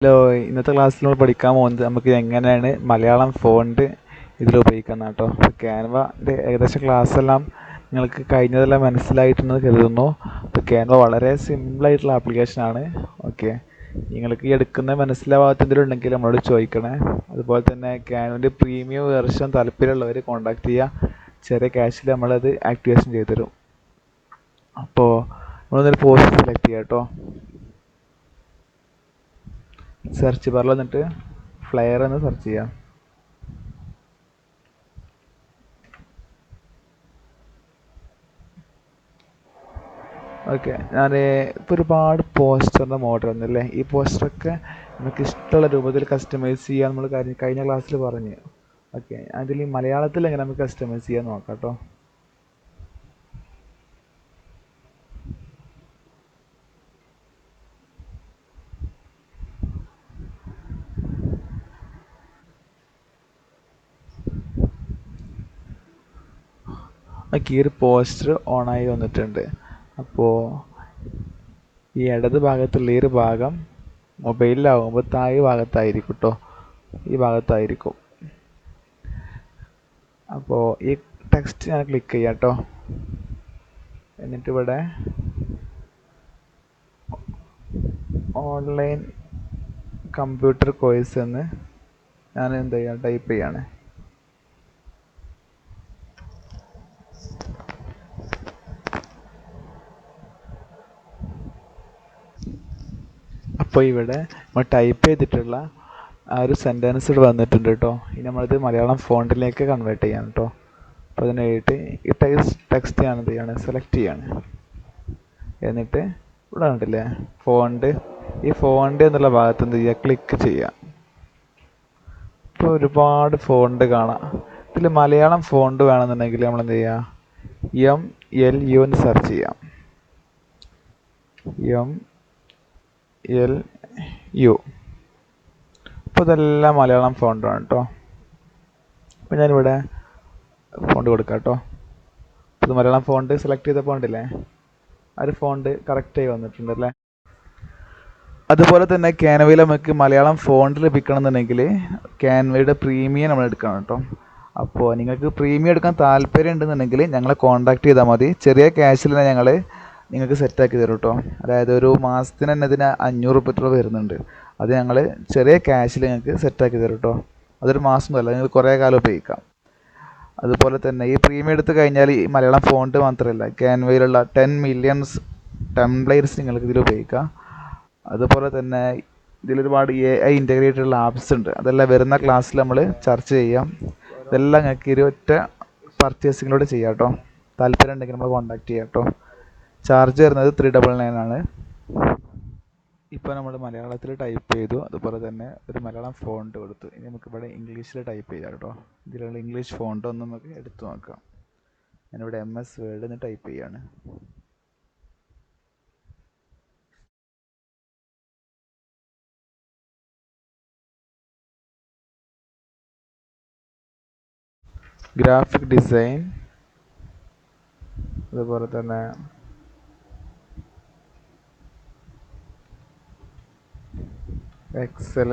Hello, ഇന്നത്തെ ക്ലാസ്സിൽ നമ്മൾ പഠിക്കാൻ പോകുന്നത് നമുക്ക് എങ്ങനെയാണ് മലയാളം ഫോണ്ട് ഇതിൽ ഉപയോഗിക്കുന്നത് കേട്ടോ. അപ്പോൾ ക്യാൻവയുടെ ഏകദേശം ക്ലാസ് എല്ലാം നിങ്ങൾക്ക് കഴിഞ്ഞതെല്ലാം മനസ്സിലായിട്ടുണ്ടെന്ന് കരുതുന്നു. അപ്പോൾ ക്യാൻവ വളരെ സിമ്പിളായിട്ടുള്ള ആപ്ലിക്കേഷനാണ്. ഓക്കെ, നിങ്ങൾക്ക് ഈ എടുക്കുന്നത് മനസ്സിലാവാത്ത എന്തെങ്കിലും ഉണ്ടെങ്കിൽ നമ്മളോട് ചോദിക്കണേ. അതുപോലെ തന്നെ ക്യാൻവൻ്റെ പ്രീമിയം വെർഷൻ താല്പര്യമുള്ളവർ കോൺടാക്ട് ചെയ്യുക. ചെറിയ ക്യാഷിൽ നമ്മളത് ആക്ടിവേഷൻ ചെയ്തു തരും. അപ്പോൾ നമ്മളൊന്നൊരു പോസ്റ്റ് സെലക്ട് ചെയ്യാം കേട്ടോ. സെർച്ച് ബാറിൽ വന്നിട്ട് ഫ്ലെയർ എന്ന് സെർച്ച് ചെയ്യാം. ഓക്കെ, ഞാൻ ഇപ്പോൾ ഒരുപാട് പോസ്റ്ററിൻ്റെ മോഡൽ ഉണ്ടല്ലേ. ഈ പോസ്റ്ററൊക്കെ നമുക്ക് ഇഷ്ടമുള്ള രൂപത്തിൽ കസ്റ്റമൈസ് ചെയ്യാൻ നമ്മൾ കഴിഞ്ഞ ക്ലാസ്സിൽ പറഞ്ഞു. ഓക്കെ, അതിൽ മലയാളത്തിൽ എങ്ങനെ നമുക്ക് കസ്റ്റമൈസ് ചെയ്യാൻ നോക്കാം കേട്ടോ. ഓക്കെ, ഈ ഒരു പോസ്റ്റർ ഓണായി വന്നിട്ടുണ്ട്. അപ്പോൾ ഈ ഇടത് ഭാഗത്തുള്ള ഈ ഒരു ഭാഗം മൊബൈലിലാവുമ്പോൾ താഴെ ഭാഗത്തായിരിക്കും കേട്ടോ, ഈ ഭാഗത്തായിരിക്കും. അപ്പോൾ ഈ ടെക്സ്റ്റ് ഞാൻ ക്ലിക്ക് ചെയ്യാം കേട്ടോ. എന്നിട്ട് ഇവിടെ ഓൺലൈൻ കമ്പ്യൂട്ടർ കോഴ്സ് എന്ന് ഞാൻ എന്ത് ചെയ്യാം, ടൈപ്പ് ചെയ്യാണ്. അപ്പോൾ ഇവിടെ നമ്മൾ ടൈപ്പ് ചെയ്തിട്ടുള്ള ആ ഒരു സെൻറ്റൻസ് ഇവിടെ വന്നിട്ടുണ്ട് കേട്ടോ. ഇനി നമ്മളിത് മലയാളം ഫോണ്ടിലേക്ക് കൺവേർട്ട് ചെയ്യാം കേട്ടോ. അപ്പോൾ അതിനായിട്ട് ഈ ടെക്സ്റ്റ് ഞാൻ എന്ത് ചെയ്യാണ്, സെലക്ട് ചെയ്യാണ്. എന്നിട്ട് ഇവിടെ കണ്ടില്ലേ ഫോണ്ട്, ഈ ഫോണ്ട് എന്നുള്ള ഭാഗത്ത് എന്ത് ചെയ്യുക, ക്ലിക്ക് ചെയ്യുക. ഇപ്പോൾ ഒരുപാട് ഫോണ്ട് കാണാം. ഇതിൽ മലയാളം ഫോണ്ട് വേണമെന്നുണ്ടെങ്കിൽ നമ്മൾ എന്ത് ചെയ്യുക, MLU എന്ന് സെർച്ച് ചെയ്യാം. MLU. അപ്പോൾ ഇതെല്ലാം മലയാളം ഫോണ്ടാണ് കേട്ടോ. അപ്പോൾ ഞാനിവിടെ ഫോണ്ട് കൊടുക്കാം കേട്ടോ. ഇത് മലയാളം ഫോണ്ട് സെലക്ട് ചെയ്തപ്പോൾ ഉണ്ടല്ലേ, ആ ഒരു ഫോണ്ട് കറക്റ്റായി വന്നിട്ടുണ്ടല്ലേ. അതുപോലെ തന്നെ ക്യാൻവയിൽ നമുക്ക് മലയാളം ഫോണ്ട് ലഭിക്കണം എന്നുണ്ടെങ്കിൽ ക്യാൻവയുടെ പ്രീമിയം നമ്മൾ എടുക്കണം കേട്ടോ. അപ്പോൾ നിങ്ങൾക്ക് പ്രീമിയം എടുക്കാൻ താല്പര്യം ഉണ്ടെന്നുണ്ടെങ്കിൽ ഞങ്ങളെ കോൺടാക്ട് ചെയ്താൽ മതി. ചെറിയ ക്യാഷിൽ തന്നെ ഞങ്ങൾ നിങ്ങൾക്ക് സെറ്റാക്കി തരും കേട്ടോ. അതായത് ഒരു മാസത്തിന് തന്നെ ഇതിന് 500 രൂപ വരുന്നുണ്ട്. അത് ഞങ്ങൾ ചെറിയ ക്യാഷിൽ നിങ്ങൾക്ക് സെറ്റാക്കി തരും കേട്ടോ. അതൊരു മാസമൊന്നുമല്ല, നിങ്ങൾ കുറേ കാലം ഉപയോഗിക്കാം. അതുപോലെ തന്നെ ഈ പ്രീമിയം എടുത്ത് കഴിഞ്ഞാൽ ഈ മലയാളം ഫോണ്ട് മാത്രമല്ല, ക്യാൻവയിലുള്ള 10 മില്യൺസ് ടെംപ്ലേറ്റ്സ് നിങ്ങൾക്ക് ഇതിൽ ഉപയോഗിക്കാം. അതുപോലെ തന്നെ ഇതിലൊരുപാട് AI ഇൻ്റഗ്രേറ്റഡ് ഉള്ള ആപ്സ് ഉണ്ട്. അതെല്ലാം വരുന്ന ക്ലാസ്സിൽ നമ്മൾ ചർച്ച ചെയ്യാം. ഇതെല്ലാം നിങ്ങൾക്ക് 21 പർച്ചേസിങ്ങിലൂടെ ചെയ്യാം കേട്ടോ. താല്പര്യം ഉണ്ടെങ്കിൽ നമ്മൾ കോൺടാക്ട് ചെയ്യാം കേട്ടോ. ചാർജ് വരുന്നത് 399 ആണ്. ഇപ്പോൾ നമ്മൾ മലയാളത്തിൽ ടൈപ്പ് ചെയ്തു, അതുപോലെ തന്നെ ഒരു മലയാളം ഫോണ്ട് കൊടുത്തു. ഇനി നമുക്ക് ഇവിടെ ഇംഗ്ലീഷിൽ ടൈപ്പ് ചെയ്യാം കേട്ടോ. ഇതിലുള്ള ഇംഗ്ലീഷ് ഫോണ്ട് ഒന്ന് നമുക്ക് എടുത്തു നോക്കാം. ഞാനിവിടെ MS വേർഡ് എന്ന് ടൈപ്പ് ചെയ്യാണ്. ഗ്രാഫിക് ഡിസൈൻ, അതുപോലെ തന്നെ എക്സൽ,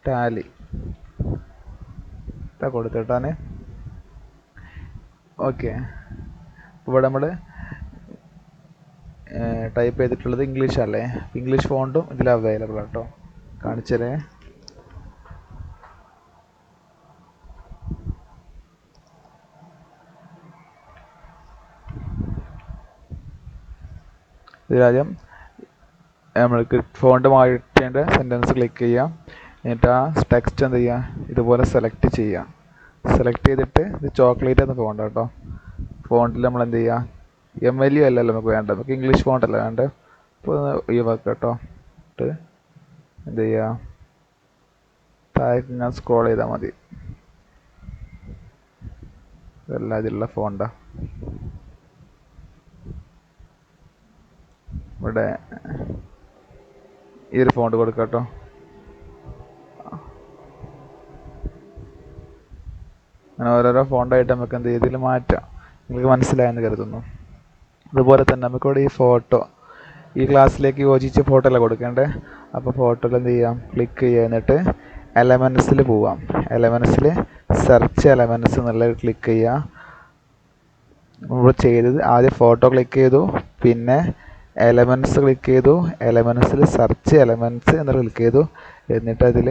ടാലി ഇതാ കൊടുത്തിട്ടാണ്. ഓക്കെ, ഇവിടെ നമ്മൾ ടൈപ്പ് ചെയ്തിട്ടുള്ളത് ഇംഗ്ലീഷ് അല്ലേ. ഇംഗ്ലീഷ് ഫോണ്ടും ഇതിൽ അവൈലബിൾ ആട്ടോ. കാണിച്ചതേ, ഇതിലാദ്യം നമ്മൾക്ക് ഫോണ്ട് മാറ്റേണ്ട സെൻറ്റൻസ് ക്ലിക്ക് ചെയ്യാം. എന്നിട്ട് ആ ടെക്സ്റ്റ് എന്ത് ചെയ്യുക, ഇതുപോലെ സെലക്ട് ചെയ്യാം. സെലക്ട് ചെയ്തിട്ട് ഇത് ചോക്ലേറ്റ് എന്ന ഫോണ്ട് കേട്ടോ. ഫോണ്ടിൽ നമ്മൾ എന്ത് ചെയ്യുക, MLU അല്ലല്ലോ നമുക്ക് വേണ്ടത്, നമുക്ക് ഇംഗ്ലീഷ് ഫോണ്ടല്ല വേണ്ടത്. അപ്പോൾ ഒഴിവാക്കുക കേട്ടോ. എന്നിട്ട് എന്ത് ചെയ്യുക, താഴേക്ക് ഇങ്ങനെ സ്ക്രോൾ ചെയ്താൽ മതി. ഇതെല്ലാം ഇതിലുള്ള ഫോണ്ടാണ്. ഇവിടെ ഈ ഒരു ഫോണ്ട് കൊടുക്കാം കേട്ടോ. അങ്ങനെ ഓരോരോ ഫോണ്ടായിട്ട് നമുക്ക് എന്ത് ഇതിൽ മാറ്റാം. നിങ്ങൾക്ക് മനസ്സിലായെന്ന് കരുതുന്നു. അതുപോലെ തന്നെ നമുക്കിവിടെ ഈ ഫോട്ടോ, ഈ ക്ലാസ്സിലേക്ക് യോജിച്ച ഫോട്ടോ അല്ല കൊടുക്കേണ്ടത്. അപ്പോൾ ഫോട്ടോയിൽ എന്ത് ചെയ്യാം, ക്ലിക്ക് ചെയ്യുക, എന്നിട്ട് എലമെൻസിൽ പോവാം. എലമെൻസിൽ സെർച്ച് എലമെൻസ് എന്നുള്ളത് ക്ലിക്ക് ചെയ്യുക. നമ്മൾ ചെയ്തത് ആദ്യം ഫോട്ടോ ക്ലിക്ക് ചെയ്തു, പിന്നെ എലമെൻറ്റ്സ് ക്ലിക്ക് ചെയ്തു, എലമെൻറ്റ്സിൽ സെർച്ച് എലമെൻറ്റ്സ് എന്ന് ക്ലിക്ക് ചെയ്തു, എന്നിട്ട് അതിൽ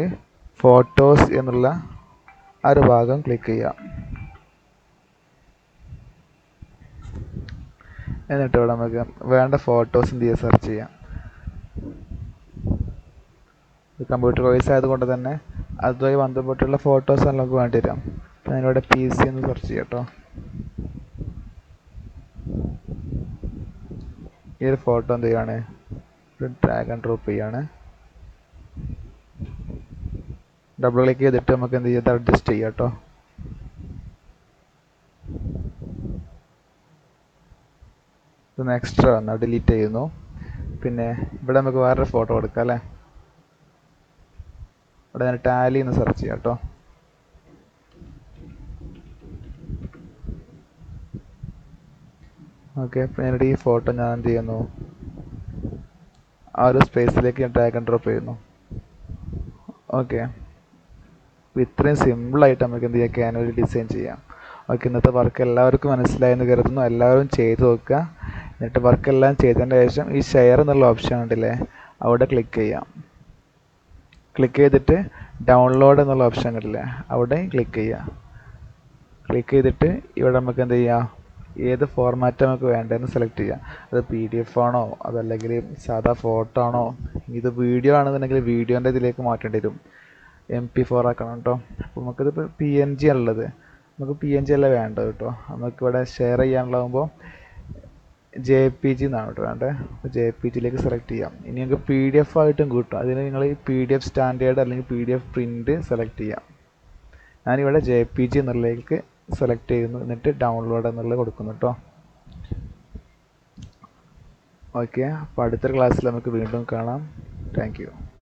ഫോട്ടോസ് എന്നുള്ള ആ ഒരു ഭാഗം ക്ലിക്ക് ചെയ്യാം. എന്നിട്ട് ഇവിടെ നമുക്ക് വേണ്ട ഫോട്ടോസ് എന്ത് ചെയ്യുക, സെർച്ച് ചെയ്യാം. കമ്പ്യൂട്ടർ കോഴ്സ് ആയതുകൊണ്ട് തന്നെ അതുമായി ബന്ധപ്പെട്ടുള്ള ഫോട്ടോസ് നമുക്ക് വേണ്ടി വരാം. അപ്പം ഞാനിവിടെ PC എന്ന് സെർച്ച് ചെയ്യാം കേട്ടോ. ഈ ഒരു ഫോട്ടോ എന്ത് ചെയ്യാണ്, ഡ്രാഗ് ആൻഡ് ഡ്രോപ്പ് ചെയ്യാണ്. ഡബിൾ ക്ലിക്ക് ചെയ്തിട്ട് നമുക്ക് എന്ത് ചെയ്യാം, അഡ്ജസ്റ്റ് ചെയ്യാം കേട്ടോ. ഇതൊന്ന് എക്സ്ട്രാ വന്നു, ഡിലീറ്റ് ചെയ്യുന്നു. പിന്നെ ഇവിടെ നമുക്ക് വേറൊരു ഫോട്ടോ കൊടുക്കാം അല്ലേ. ഇവിടെ ഞാൻ ടാലി എന്ന് സെർച്ച് ചെയ്യാം കേട്ടോ. ഓക്കെ, പിന്നീട് ഈ ഫോട്ടോ ഞാൻ എന്ത് ചെയ്യുന്നു, ആ ഒരു സ്പേസിലേക്ക് ഞാൻ ഡ്രാഗ് ആൻഡ് ഡ്രോപ്പ് ചെയ്യുന്നു. ഓക്കെ, ഇത്രയും സിമ്പിളായിട്ട് നമുക്ക് എന്ത് ചെയ്യാം, ക്യാൻവയിൽ ഡിസൈൻ ചെയ്യാം. ഓക്കെ, ഇന്നത്തെ വർക്ക് എല്ലാവർക്കും മനസ്സിലായെന്ന് കരുതുന്നു. എല്ലാവരും ചെയ്ത് നോക്കുക. എന്നിട്ട് വർക്കെല്ലാം ചെയ്തതിന് ശേഷം ഈ ഷെയർ എന്നുള്ള ഓപ്ഷൻ ഉണ്ടല്ലേ, അവിടെ ക്ലിക്ക് ചെയ്യാം. ക്ലിക്ക് ചെയ്തിട്ട് ഡൗൺലോഡ് എന്നുള്ള ഓപ്ഷൻ കണ്ടില്ലേ, അവിടെ ക്ലിക്ക് ചെയ്യുക. ക്ലിക്ക് ചെയ്തിട്ട് ഇവിടെ നമുക്ക് എന്ത് ചെയ്യാം, ഏത് ഫോർമാറ്റ് നമുക്ക് വേണ്ടതെന്ന് സെലക്ട് ചെയ്യാം. അത് PDF ആണോ, അതല്ലെങ്കിൽ സാധാ ഫോട്ടോ ആണോ. ഇത് വീഡിയോ ആണെന്നുണ്ടെങ്കിൽ വീഡിയോൻ്റെ ഇതിലേക്ക് മാറ്റേണ്ടി വരും. MP4 ആക്കണം കേട്ടോ. അപ്പോൾ നമുക്കിതിപ്പോൾ PNG ഉള്ളത്, നമുക്ക് PNG അല്ല വേണ്ടത് കേട്ടോ. നമുക്കിവിടെ ഷെയർ ചെയ്യാനുള്ളതാകുമ്പോൾ JPG എന്നാണ് കേട്ടോ വേണ്ടത്. അപ്പോൾ JPGയിലേക്ക് സെലക്ട് ചെയ്യാം. ഇനി നിങ്ങൾക്ക് PDF ആയിട്ടും കിട്ടും. അതിന് നിങ്ങൾ ഈ PDF സ്റ്റാൻഡേർഡ് അല്ലെങ്കിൽ PDF പ്രിൻ്റ് സെലക്ട് ചെയ്യാം. ഞാനിവിടെ JPG എന്നുള്ളതിലേക്ക് സെലക്ട് ചെയ്യുന്നു, എന്നിട്ട് ഡൗൺലോഡ് എന്നുള്ളത് കൊടുക്കുന്നു കേട്ടോ. ഓക്കെ, അപ്പോൾ അടുത്ത ക്ലാസ്സിൽ നമുക്ക് വീണ്ടും കാണാം. Thank you.